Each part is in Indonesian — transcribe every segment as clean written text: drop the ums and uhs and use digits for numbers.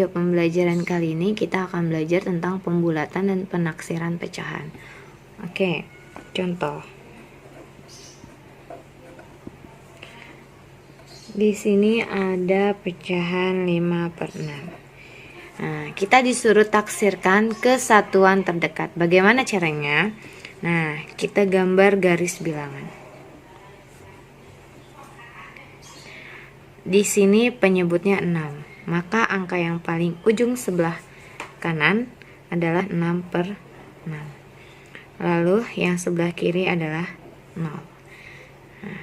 video pembelajaran kali ini kita akan belajar tentang pembulatan dan penaksiran pecahan. Oke, contoh. Di sini ada pecahan 5/6. Nah, kita disuruh taksirkan ke satuan terdekat. Bagaimana caranya? Nah, kita gambar garis bilangan. Di sini penyebutnya 6, maka angka yang paling ujung sebelah kanan adalah 6/6. Lalu yang sebelah kiri adalah 0. Nah,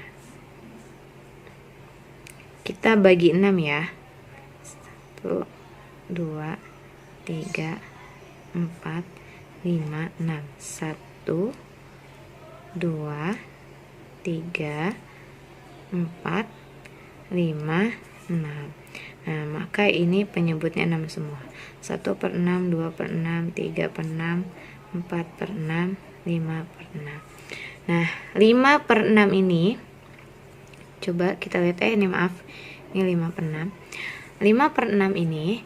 kita bagi 6 ya. 1, 2, 3, 4, 5, 6. 1, 2, 3, 4, 5, 6. Nah, maka ini penyebutnya 6 semua. 1/6, 2/6, 3/6, 4/6, 5/6. Nah, 5/6 ini coba kita lihat ini maaf. Ini 5/6. 5/6 ini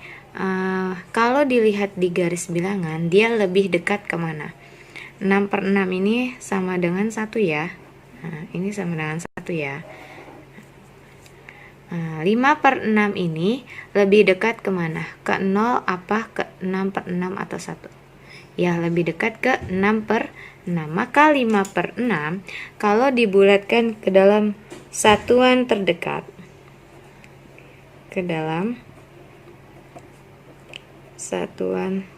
kalau dilihat di garis bilangan dia lebih dekat kemana? 6/6 ini sama dengan 1 ya. Nah, ini sama dengan 1 ya. 5/6 ini lebih dekat kemana? Ke 0 apa ke 6/6 atau 1? Ya, lebih dekat ke 6/6. Maka 5/6 kalau dibulatkan ke dalam satuan terdekat, ke dalam satuan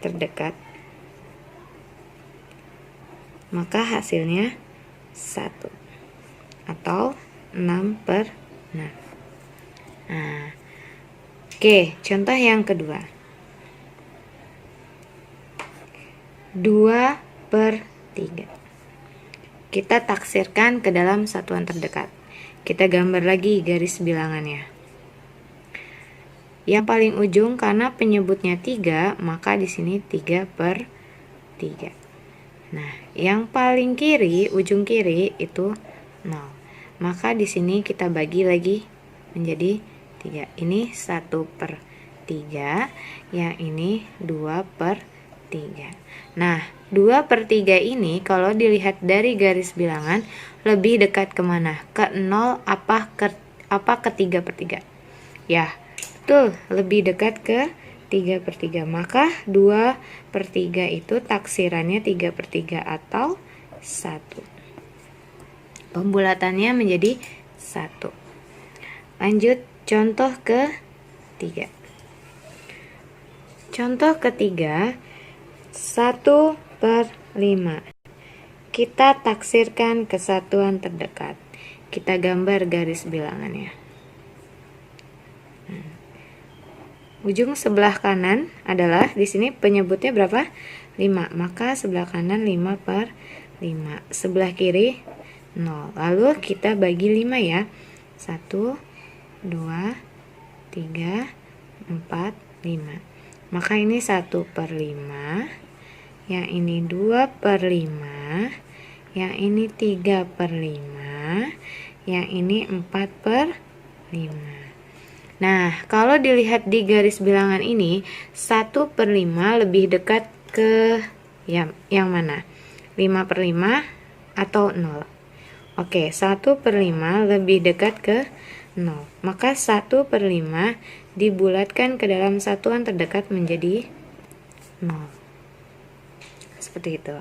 terdekat, maka hasilnya 1 atau 6/6. Nah, oke, contoh yang kedua. 2/3. Kita taksirkan ke dalam satuan terdekat. Kita gambar lagi garis bilangannya. Yang paling ujung karena penyebutnya 3, maka di sini 3/3. Nah, yang paling kiri, ujung kiri itu 0. Maka di sini kita bagi lagi menjadi 3. Ini 1/3, yang ini 2/3. Nah, 2/3 ini kalau dilihat dari garis bilangan lebih dekat kemana? Ke 0 apa ke 3/3? Ya, betul, lebih dekat ke 3/3. Maka 2/3 itu taksirannya 3/3 atau 1. Pembulatannya menjadi 1. Lanjut contoh ketiga. Contoh ketiga, 1/5. Kita taksirkan ke satuan terdekat. Kita gambar garis bilangannya. Ujung sebelah kanan adalah di sini penyebutnya berapa? 5. Maka sebelah kanan 5/5. Sebelah kiri 0. Lalu kita bagi 5 ya. 1, 2, 3, 4, 5. Maka ini 1/5. Yang ini 2/5. Yang ini 3/5. Yang ini 4/5. Nah, kalau dilihat di garis bilangan ini 1/5 lebih dekat ke yang mana? 5/5 atau 0? Oke, 1/5 lebih dekat ke 0. Maka 1/5 dibulatkan ke dalam satuan terdekat menjadi 0. Seperti itu.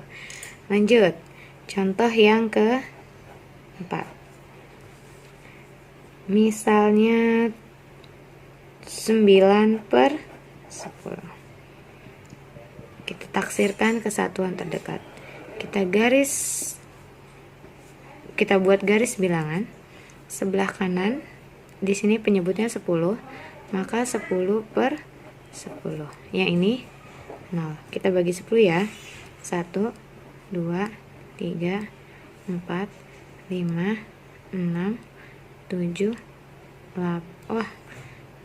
Lanjut. Contoh yang keempat. Misalnya 9/10. Kita taksirkan ke satuan terdekat. Kita buat garis bilangan. Sebelah kanan di sini penyebutnya 10, maka 10/10. Yang ini 0. Kita bagi 10 ya. 1, 2, 3, 4, 5, 6, 7,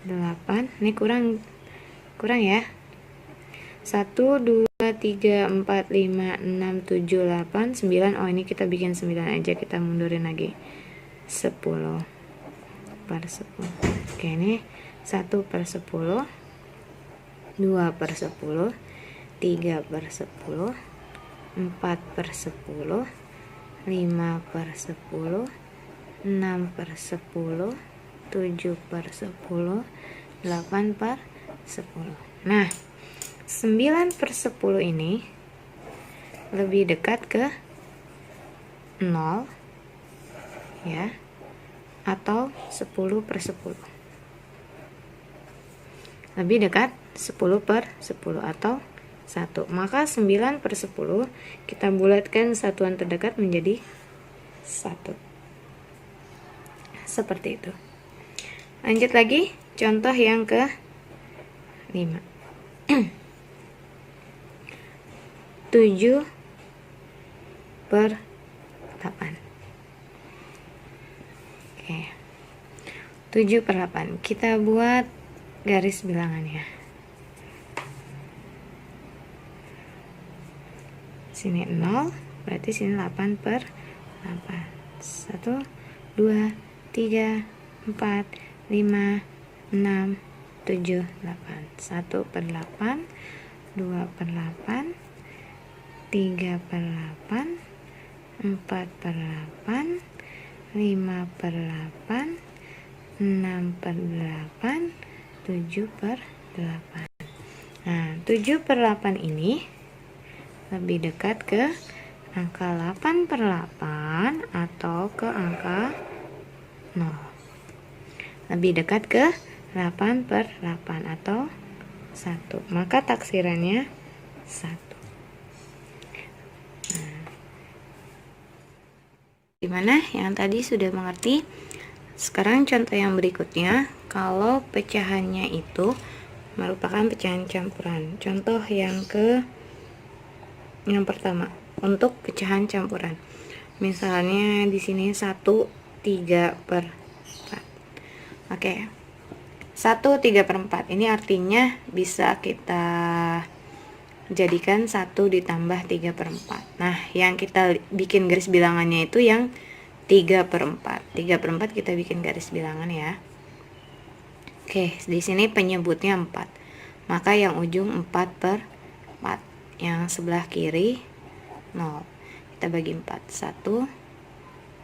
8. Ini kurang ya. 1, 2, 3, 4, 5, 6, 7, 8, 9. Oh, ini kita bikin 9 aja, kita mundurin lagi. 10/10. Oke, ini 1/10, 2/10, 3/10, 4/10, 5/10, 6/10, 7/10, 8/10. Nah, 9/10 ini lebih dekat ke 0 ya, atau 10/10. Lebih dekat 10/10 atau 1. Maka 9/10 kita bulatkan satuan terdekat menjadi 1. Seperti itu. Lanjut lagi, contoh yang ke 5. 7/8. Oke. 7/8. Kita buat garis bilangannya. Sini 0, berarti sini 8/8. 1, 2, 3, 4, 5, 6, 7, 8. 1/8, 2/8, 3/8, 4/8, 5/8, 6/8, 7/8. Nah, 7/8 ini lebih dekat ke angka 8/8 atau ke angka 0. Lebih dekat ke 8/8 atau 1. Maka taksirannya 1. Nah, gimana yang tadi sudah mengerti? Sekarang contoh yang berikutnya, kalau pecahannya itu merupakan pecahan campuran. Contoh yang pertama, untuk pecahan campuran. Misalnya di sini 1/3/4. Oke. 1/3/4 ini artinya bisa kita jadikan 1 ditambah 3/4. Nah, yang kita bikin garis bilangannya itu yang 3/4. 3/4 kita bikin garis bilangan ya. Oke, di sini penyebutnya 4. Maka yang ujung 4/4. Yang sebelah kiri 0. Kita bagi 4. 1,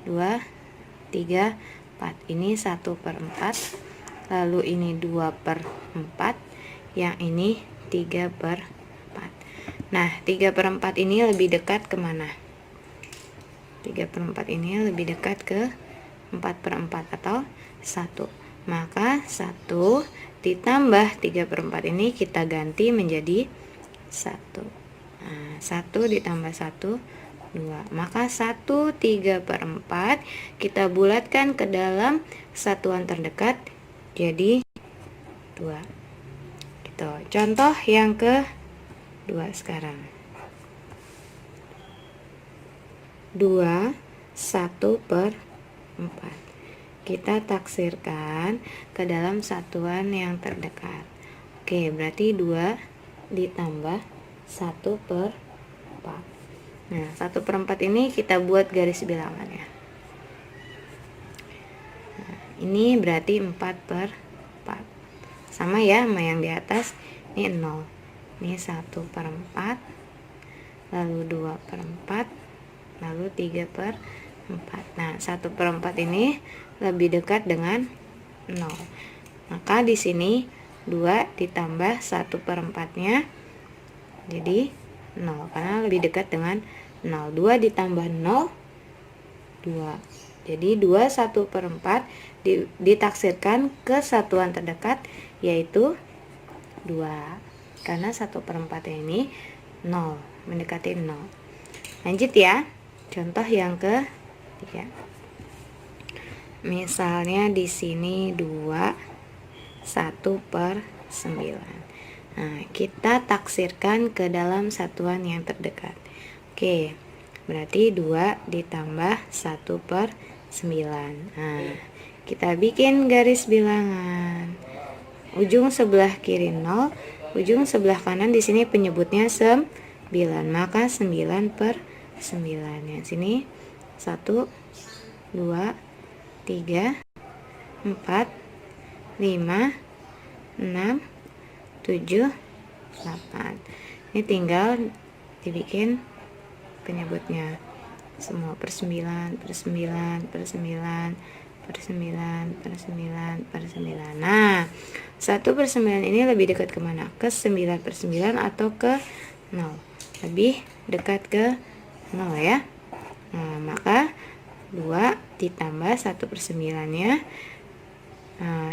2, 3, 4. Ini 1/4. Lalu ini 2/4. Yang ini 3/4. Nah, 3/4 ini lebih dekat kemana? 3/4 ini lebih dekat ke 4/4 atau 1. Maka 1 ditambah 3/4 ini kita ganti menjadi 1. Nah, 1 ditambah 1, 2. Maka 1/3/4 kita bulatkan ke dalam satuan terdekat jadi 2. Gitu. Contoh yang ke-2 sekarang. 2, 1/4. Kita taksirkan ke dalam satuan yang terdekat. Oke, berarti 2 ditambah 1/4. Nah, 1/4 ini kita buat garis bilangannya. Nah, ini berarti 4/4. Sama ya sama yang di atas. Ini 0. Ini 1/4. Lalu 2/4. Lalu 3/4. Nah, 1/4 ini lebih dekat dengan 0. Maka di sini 2 ditambah 1/4-nya jadi 0, karena lebih dekat dengan 0. 2 ditambah 0, 2. Jadi 2 1/4 ditaksirkan ke satuan terdekat yaitu 2. Karena 1/4 ini 0, mendekati 0. Lanjut ya. Contoh yang ke-3. Misalnya di sini 2 1/9. Nah, kita taksirkan ke dalam satuan yang terdekat. Oke, berarti 2 ditambah 1/9. Nah, kita bikin garis bilangan. Ujung sebelah kiri 0, ujung sebelah kanan di sini penyebutnya 9. Maka 9/9. Yang sini 1, 2, 3, 4, 5, 6, 7, 8. Ini tinggal dibikin penyebutnya semua per 9, per 9, per 9, per 9, per 9, per 9. Nah, 1/9 ini lebih dekat kemana? Ke 9/9 atau ke 0? Lebih dekat ke 0 ya. Nah, maka 2 ditambah 1/9-nya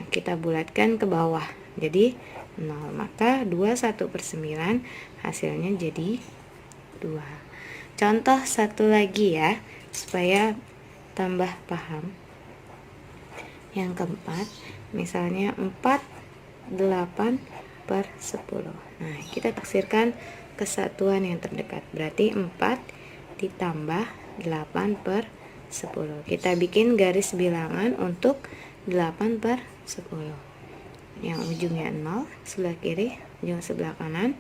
kita bulatkan ke bawah jadi 0, maka 2 1/9 hasilnya jadi 2. Contoh satu lagi ya, supaya tambah paham. Yang keempat, misalnya 4, 8/10. Nah, kita taksirkan kesatuan yang terdekat, berarti 4 ditambah 8/10. Kita bikin garis bilangan untuk 8/10. Yang ujungnya 0 sebelah kiri, ujung sebelah kanan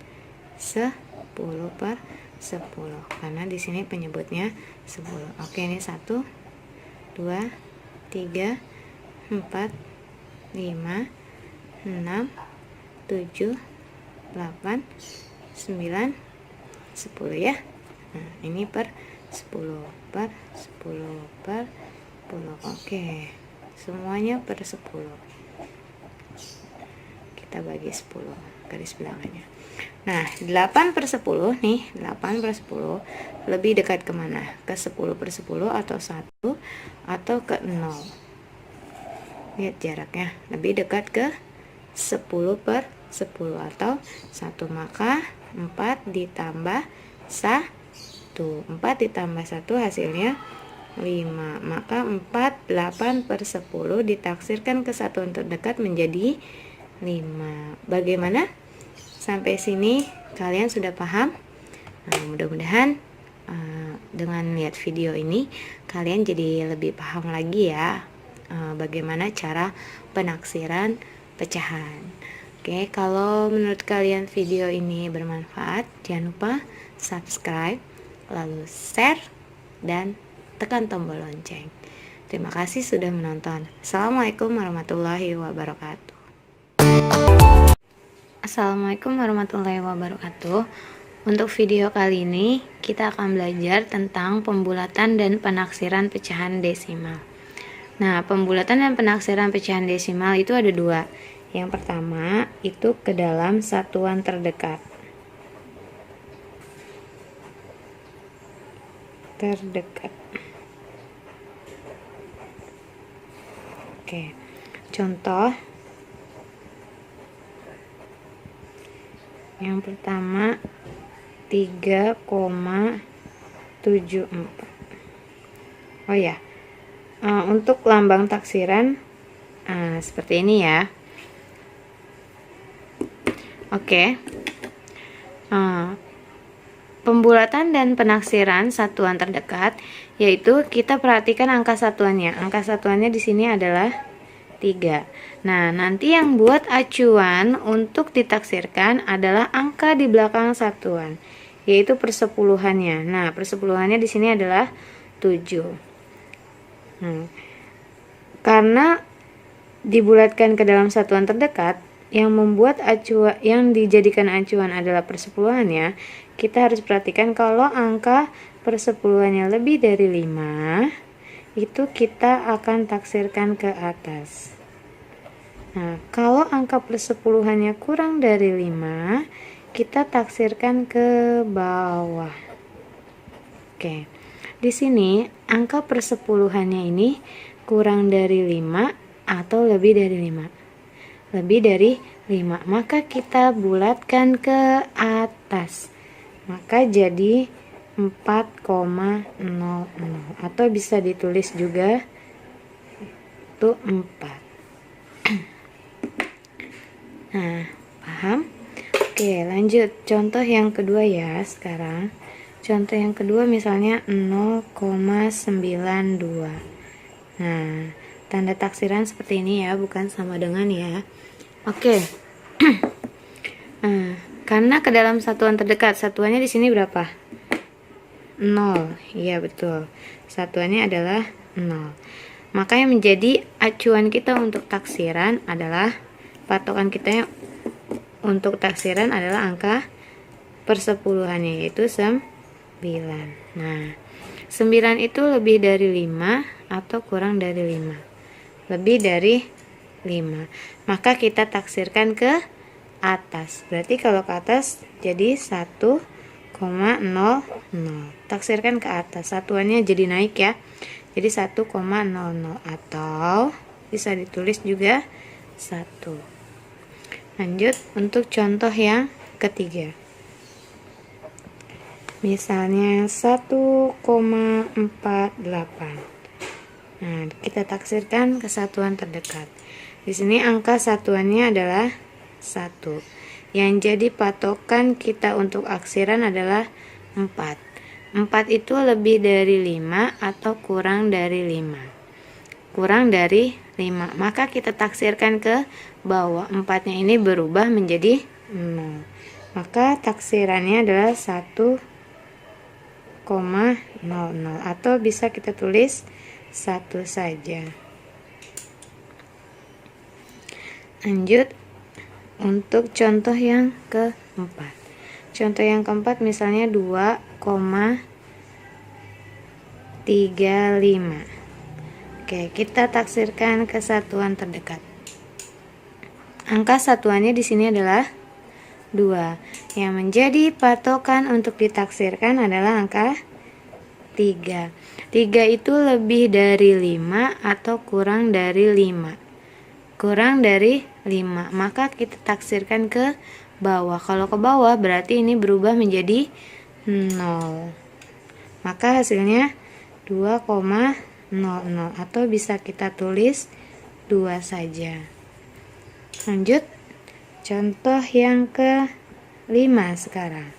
10/10, karena di sini penyebutnya 10. Oke, ini 1, 2, 3, 4, 5, 6, 7, 8, 9, 10 ya. Nah, ini per 10 per 10 per 10. Oke, semuanya per 10. Kita bagi 10 garis bilangannya. Nah, 8/10 nih, 8/10 lebih dekat kemana? Ke 10/10 atau 1 atau ke 0? Lihat jaraknya, lebih dekat ke 10/10 atau 1, maka 4 ditambah 1. 4 ditambah 1 hasilnya 5, maka 4 8/10 ditaksirkan ke satuan terdekat menjadi 5. Bagaimana? Sampai sini kalian sudah paham? Nah, mudah-mudahan dengan lihat video ini kalian jadi lebih paham lagi ya bagaimana cara penaksiran pecahan. Oke, kalau menurut kalian video ini bermanfaat, jangan lupa subscribe, lalu share, dan tekan tombol lonceng. Terima kasih sudah menonton. Assalamualaikum warahmatullahi wabarakatuh. Assalamualaikum warahmatullahi wabarakatuh. Untuk video kali ini kita akan belajar tentang pembulatan dan penaksiran pecahan desimal. Nah, pembulatan dan penaksiran pecahan desimal itu ada dua. Yang pertama itu ke dalam satuan terdekat. Oke, contoh yang pertama 3,74. Oh ya, untuk lambang taksiran seperti ini ya. Oke, pembulatan dan penaksiran satuan terdekat, yaitu kita perhatikan angka satuannya. Angka satuannya di sini adalah 3. Nah, nanti yang buat acuan untuk ditaksirkan adalah angka di belakang satuan, yaitu persepuluhannya. Nah, persepuluhannya di sini adalah 7. Karena dibulatkan ke dalam satuan terdekat, yang membuat acuan, yang dijadikan acuan adalah persepuluhannya, kita harus perhatikan kalau angka persepuluhannya lebih dari 5, itu kita akan taksirkan ke atas. Nah, kalau angka persepuluhannya kurang dari 5, kita taksirkan ke bawah. Oke, di sini angka persepuluhannya ini kurang dari 5 atau lebih dari 5. Lebih dari 5, maka kita bulatkan ke atas. Maka jadi 4,00 atau bisa ditulis juga itu 4. Nah, paham? Oke, lanjut contoh yang kedua ya. Sekarang contoh yang kedua misalnya 0,92. Nah, tanda taksiran seperti ini ya, bukan sama dengan ya. Oke. Nah, karena ke dalam satuan terdekat, satuannya di sini berapa? 0. Iya, betul. Satuannya adalah 0. Maka yang menjadi acuan kita untuk taksiran adalah patokan kita untuk taksiran adalah angka persepuluhannya, yaitu 9. Nah, 9 itu lebih dari 5 atau kurang dari 5. Lebih dari 5. Maka kita taksirkan ke atas. Berarti kalau ke atas jadi 1,00. Taksirkan ke atas. Satuannya jadi naik ya. Jadi 1,00 atau bisa ditulis juga 1. Lanjut untuk contoh yang ketiga. Misalnya 1,48. Nah, kita taksirkan ke satuan terdekat. Di sini angka satuannya adalah 1. Yang jadi patokan kita untuk aksiran adalah 4. 4 itu lebih dari 5 atau kurang dari 5. Kurang dari 5. Maka kita taksirkan ke bawah. 4-nya ini berubah menjadi 0. Maka taksirannya adalah 1,00 atau bisa kita tulis 1 saja. Lanjut untuk contoh yang keempat. Contoh yang keempat misalnya 2,35. Oke, kita taksirkan ke satuan terdekat. Angka satuannya di sini adalah 2. Yang menjadi patokan untuk ditaksirkan adalah angka 3. 3 itu lebih dari 5 atau kurang dari 5. Kurang dari 5. Maka kita taksirkan ke bawah. Kalau ke bawah berarti ini berubah menjadi 0. Maka hasilnya 2,00 atau bisa kita tulis 2 saja. Lanjut contoh yang kelima sekarang.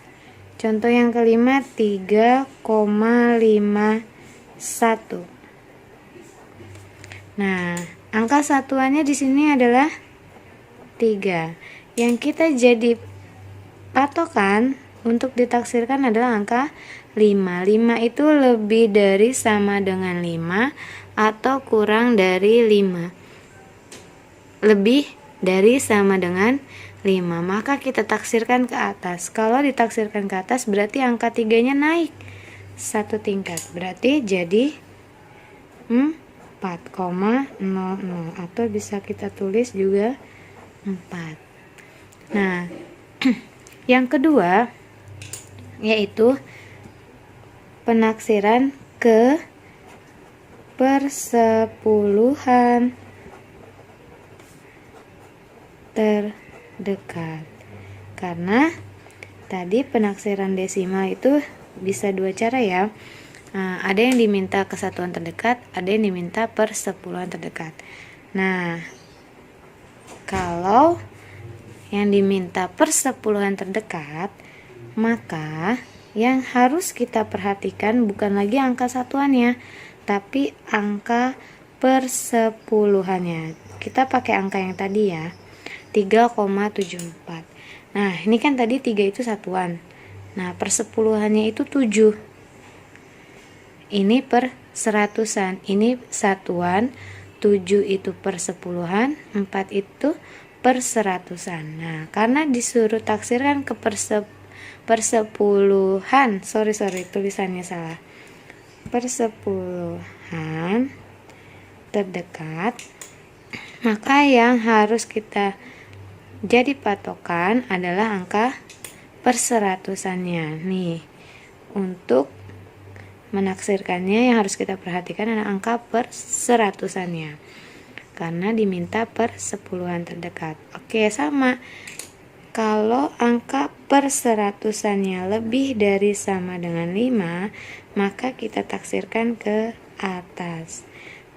Contoh yang kelima 3,51. Nah, angka satuannya di sini adalah 3. Yang kita jadi patokan untuk ditaksirkan adalah angka 5. 5 itu lebih dari sama dengan 5 atau kurang dari 5. Lebih dari sama dengan 5. Maka kita taksirkan ke atas. Kalau ditaksirkan ke atas berarti angka 3-nya naik 1 tingkat. Berarti jadi 4,00 atau bisa kita tulis juga 4. Nah, yang kedua yaitu penaksiran ke persepuluhan terdekat. Karena tadi penaksiran desimal itu bisa 2 cara ya. Ada yang diminta kesatuan terdekat, ada yang diminta persepuluhan terdekat. Nah, kalau yang diminta persepuluhan terdekat, maka yang harus kita perhatikan bukan lagi angka satuannya, tapi angka persepuluhannya. Kita pakai angka yang tadi ya, 3,74. Nah, ini kan tadi 3 itu satuan. Nah, persepuluhannya itu 7. Ini per seratusan, ini satuan, 7 itu persepuluhan, 4 itu per seratusan. Nah, karena disuruh taksirkan ke persepuluhan, tulisannya salah, persepuluhan terdekat, maka yang harus kita jadi patokan adalah angka perseratusannya. Nih, untuk menaksirkannya yang harus kita perhatikan adalah angka perseratusannya, karena diminta persepuluhan terdekat. Oke, sama. Kalau angka perseratusannya lebih dari sama dengan 5, maka kita taksirkan ke atas.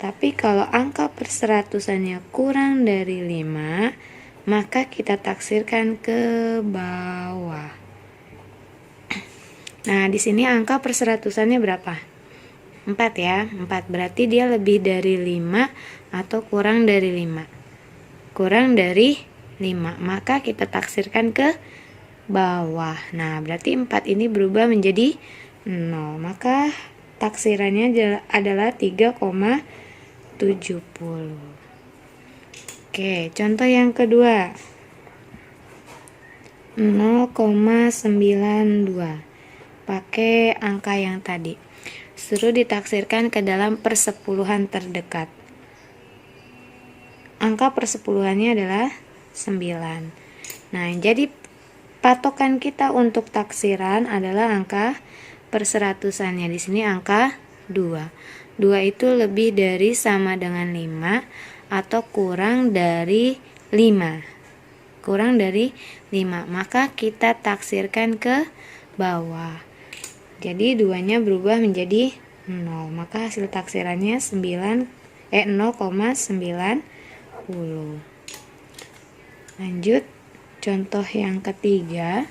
Tapi kalau angka perseratusannya kurang dari 5, maka kita taksirkan ke bawah. Nah, di sini angka perseratusannya berapa? 4 ya. 4 berarti dia lebih dari 5 atau kurang dari 5. Kurang dari 5, maka kita taksirkan ke bawah. Nah, berarti 4 ini berubah menjadi 0. Maka taksirannya adalah 3,70. Oke, contoh yang kedua. 0,92. Pakai angka yang tadi. Suruh ditaksirkan ke dalam persepuluhan terdekat. Angka persepuluhannya adalah 9. Nah, jadi patokan kita untuk taksiran adalah angka perseratusannya. Di sini angka 2. 2 itu lebih dari sama dengan 5 atau kurang dari 5. Kurang dari 5. Maka kita taksirkan ke bawah. Jadi 2-nya berubah menjadi 0. Maka hasil taksirannya 0,90. Lanjut. Contoh yang ketiga,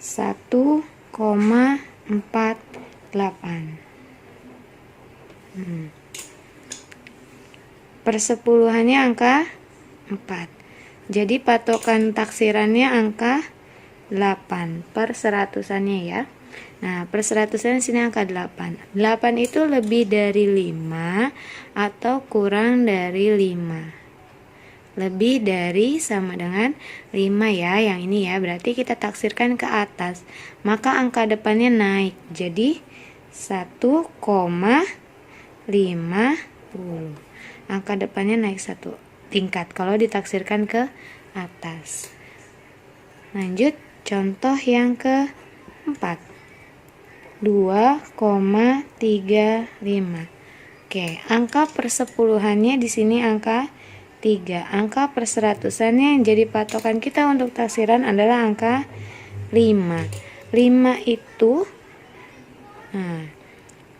1,48. Persepuluhannya angka 4. Jadi patokan taksirannya angka 8 per seratusannya ya. Nah, per seratusannya sini angka 8. 8 itu lebih dari 5 atau kurang dari 5. Lebih dari sama dengan 5 ya, yang ini ya, berarti kita taksirkan ke atas, maka angka depannya naik jadi 1,50. Angka depannya naik 1 tingkat kalau ditaksirkan ke atas. Lanjut contoh yang keempat, 2,35. Oke, angka persepuluhannya di sini angka 3. Angka perseratusannya yang jadi patokan kita untuk taksiran adalah angka 5. 5 itu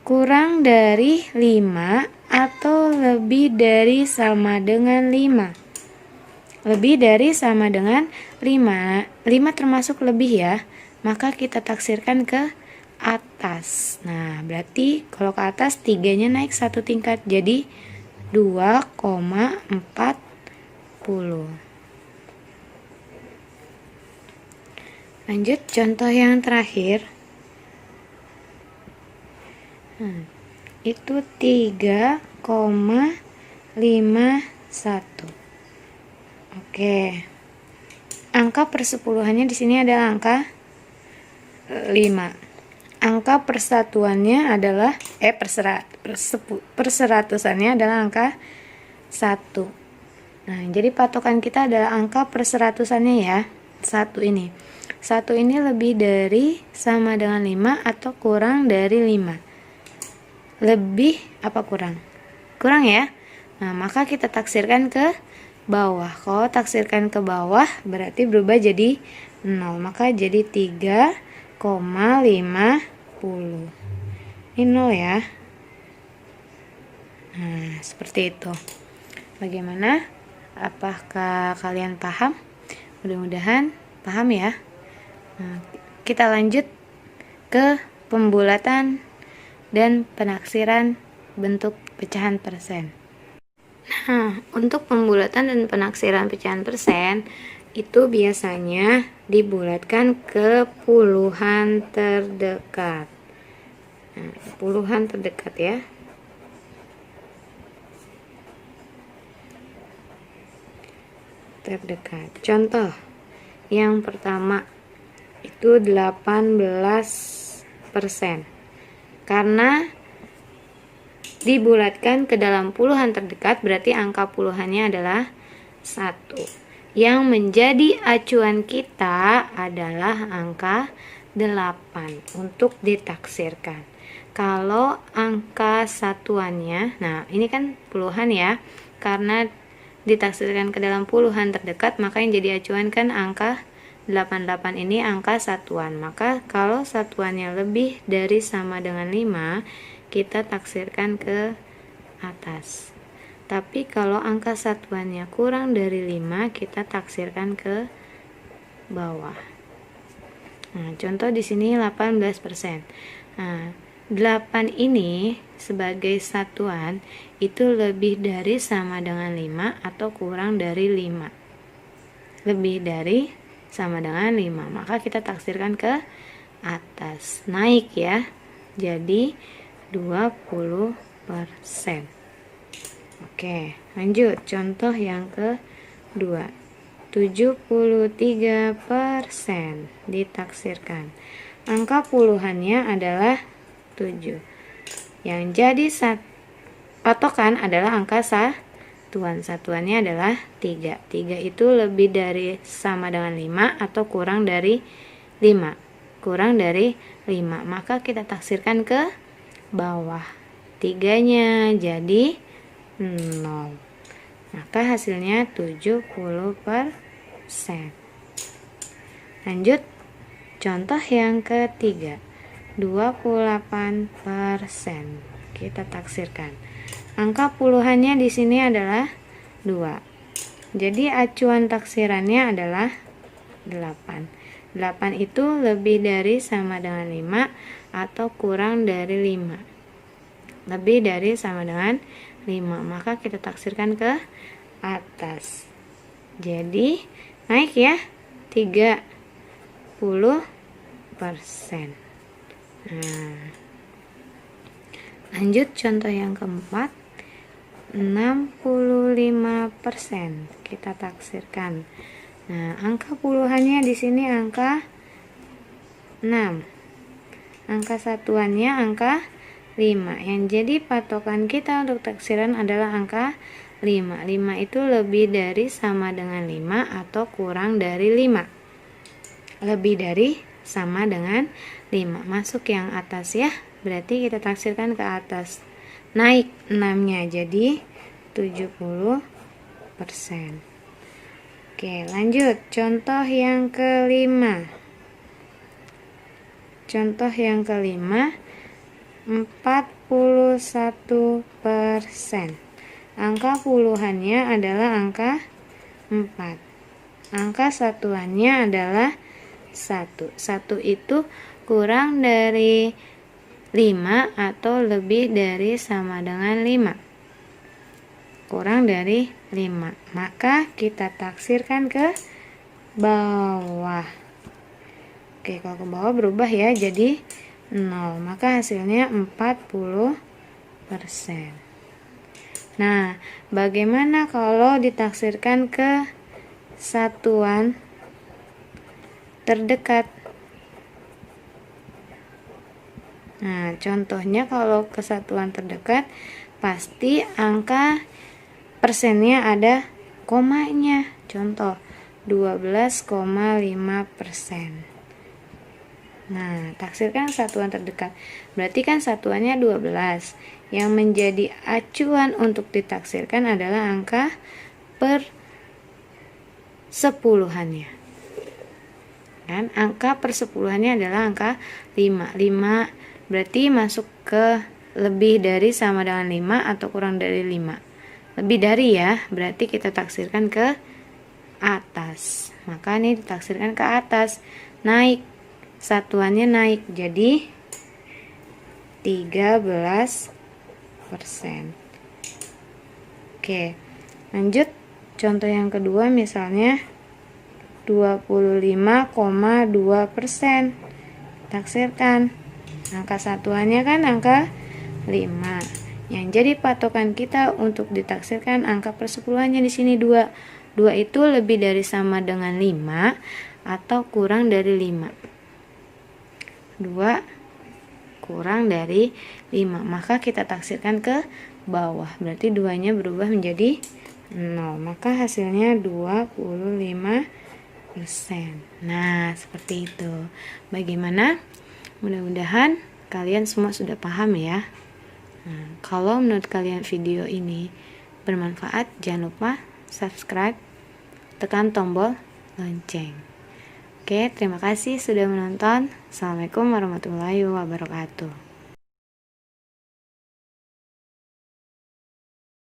kurang dari 5 atau lebih dari sama dengan 5. Lebih dari sama dengan 5. 5 termasuk lebih ya. Maka kita taksirkan ke atas. Nah, berarti kalau ke atas 3-nya naik 1 tingkat jadi 2,40. Lanjut contoh yang terakhir. Itu 3,51. Oke. Angka persepuluhannya di sini adalah angka 5. Angka persatuannya adalah perseratusannya adalah angka 1. Nah, jadi patokan kita adalah angka perseratusannya ya. 1 ini. 1 ini lebih dari sama dengan 5 atau kurang dari 5. Lebih apa kurang? Kurang ya. Nah, maka kita taksirkan ke bawah. Kalau taksirkan ke bawah berarti berubah jadi 0. Maka jadi 3,50. Ini 0 ya. Nah, seperti itu. Bagaimana? Apakah kalian paham? Mudah-mudahan paham ya. Nah, kita lanjut ke pembulatan dan penaksiran bentuk pecahan persen. Nah, untuk pembulatan dan penaksiran pecahan persen itu biasanya dibulatkan ke puluhan terdekat. Nah, puluhan terdekat ya. Terdekat. Contoh yang pertama itu 18%. Karena dibulatkan ke dalam puluhan terdekat berarti angka puluhannya adalah 1. Yang menjadi acuan kita adalah angka 8 untuk ditaksirkan. Kalau angka satuannya, nah ini kan puluhan ya, karena ditaksirkan ke dalam puluhan terdekat, maka yang jadi acuan kan angka 88 ini angka satuan. Maka kalau satuannya lebih dari sama dengan 5, kita taksirkan ke atas. Tapi kalau angka satuannya kurang dari 5, kita taksirkan ke bawah. Nah, contoh di sini 18%. Nah, 8 ini sebagai satuan itu lebih dari sama dengan 5 atau kurang dari 5. Lebih dari sama dengan 5. Maka kita taksirkan ke atas. Naik ya. Jadi 20%. Oke. Oke, lanjut. Contoh yang kedua. 73% ditaksirkan. Angka puluhannya adalah 7. Yang jadi patokan adalah angka satuan. Satuannya adalah 3. 3 itu lebih dari sama dengan 5 atau kurang dari 5. Kurang dari 5. Maka kita taksirkan ke bawah. 3-nya jadi 0. Maka hasilnya 70%. Lanjut. Contoh yang ketiga. 28%. Kita taksirkan. Angka puluhannya di sini adalah 2. Jadi acuan taksirannya adalah 8. 8 itu lebih dari sama dengan 5 atau kurang dari 5. Lebih dari sama dengan 5. Maka kita taksirkan ke atas. Jadi naik ya 30%. Nah, lanjut contoh yang keempat. 65% kita taksirkan. Nah, angka puluhannya di sini angka 6. Angka satuannya angka 5. Yang jadi patokan kita untuk taksiran adalah angka 5. 5 itu lebih dari sama dengan 5 atau kurang dari 5. Lebih dari sama dengan 5. Masuk yang atas ya. Berarti kita taksirkan ke atas. Naik 6-nya jadi 70%. Oke, lanjut. Contoh yang kelima. Contoh yang kelima. 41%. Angka puluhannya adalah angka 4. Angka satuannya adalah 1. 1 itu kurang dari 5 atau lebih dari sama dengan 5. Kurang dari 5. Maka kita taksirkan ke bawah. Oke, kalau ke bawah berubah ya jadi 0, maka hasilnya 40%. Nah, bagaimana kalau ditaksirkan ke satuan terdekat? Nah, contohnya kalau ke satuan terdekat pasti angka persennya ada komanya. Contoh 12,5%. Nah, taksirkan satuan terdekat. Berarti kan satuannya 12. Yang menjadi acuan untuk ditaksirkan adalah angka per sepuluhannya. Kan? Angka per sepuluhannya adalah angka 5. 5 berarti masuk ke lebih dari sama dengan 5 atau kurang dari 5. Lebih dari ya, berarti kita taksirkan ke atas. Maka ini ditaksirkan ke atas. Naik. Satuannya naik jadi 13%. Oke, lanjut contoh yang kedua, misalnya 25,2%. Taksirkan. Angka satuannya kan angka 5. Yang jadi patokan kita untuk ditaksirkan angka persepuluhannya di sini 2. 2 itu lebih dari sama dengan 5 atau kurang dari 5. 2 kurang dari 5. Maka kita taksirkan ke bawah. Berarti 2-nya berubah menjadi 0. Maka hasilnya 25%. Nah, seperti itu. Bagaimana? Mudah-mudahan kalian semua sudah paham ya. Nah, kalau menurut kalian video ini bermanfaat, jangan lupa subscribe, tekan tombol lonceng. Oke, terima kasih sudah menonton. Assalamualaikum warahmatullahi wabarakatuh.